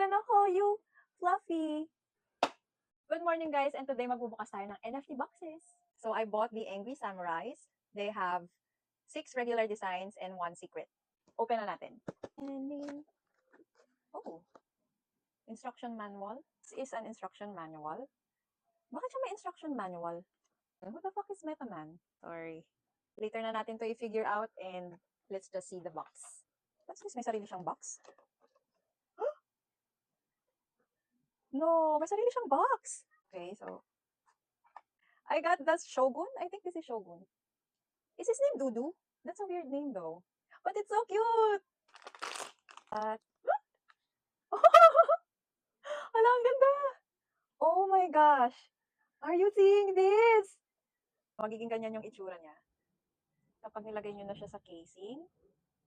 Tinawagan ako, you Fluffy. Good morning, guys, and today magbubukas tayo ng NFT boxes. So I bought the Angry Samurais. They have 6 regular designs and 1 secret. Open na natin. And then, oh, instruction manual. This is an instruction manual. Bakit siya may instruction manual? Who the fuck is Metaman? Sorry. Later na natin to i-figure out and let's just see the box. What's this? May sarili siyang box? No, may sarili siyang box. Okay, so I got that Shogun. I think this is Shogun. Is his name Dudu? That's a weird name though. But it's so cute. Hala, ang ganda. Oh my gosh. Are you seeing this? Magiging ganyan yung itsura niya. Kapag nilagay niyo na siya sa casing.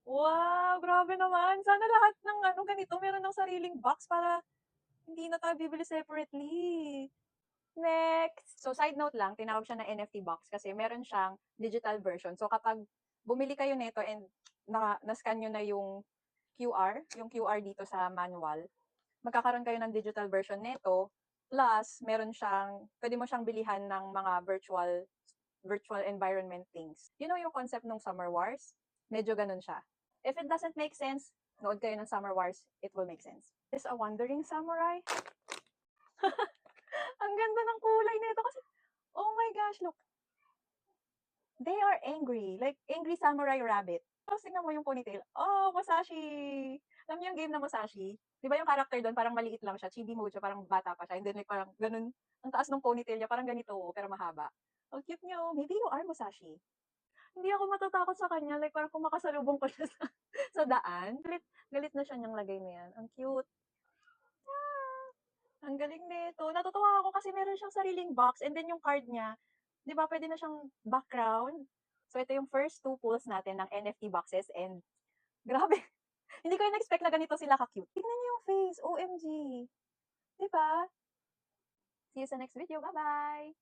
Wow, grabe naman. Sana lahat ng ganito meron ng sariling box para hindi na tayo bibili separately. Next! So, side note lang, tinawag siya na NFT box kasi meron siyang digital version. So, kapag bumili kayo nito and na-scan nyo na yung QR dito sa manual, magkakaroon kayo ng digital version nito. Plus, pwede mo siyang bilihan ng mga virtual environment things. You know yung concept ng Summer Wars? Medyo ganun siya. If it doesn't make sense, nood kayo ng Summer Wars, it will make sense. Is a wandering samurai? Ang ganda ng kulay nito kasi, oh my gosh, look. They are angry. Like, angry samurai rabbit. Tapos tingnan mo yung ponytail. Oh, Musashi! Alam niyo yung game na Musashi? Di ba yung character doon, parang maliit lang siya. Chibi mode siya, parang bata pa siya. And then like, parang ganun, ang taas ng ponytail niya, parang ganito, pero mahaba. Ang cute niyo. Maybe you are Musashi. Hindi ako matatakot sa kanya. Like, parang kung makasalubong ko siya sa daan. Galit na siya niyang lagay na yan. Ang cute. Ang galing nito. Natutuwa ako kasi meron siyang sariling box and then yung card niya, 'di ba, pwede na siyang background. So ito yung first 2 pulls natin ng NFT boxes and grabe. Hindi ko in-expect na ganito sila ka-cute. Tingnan niyo yung face, OMG. 'Di ba? See you sa next video. Bye-bye.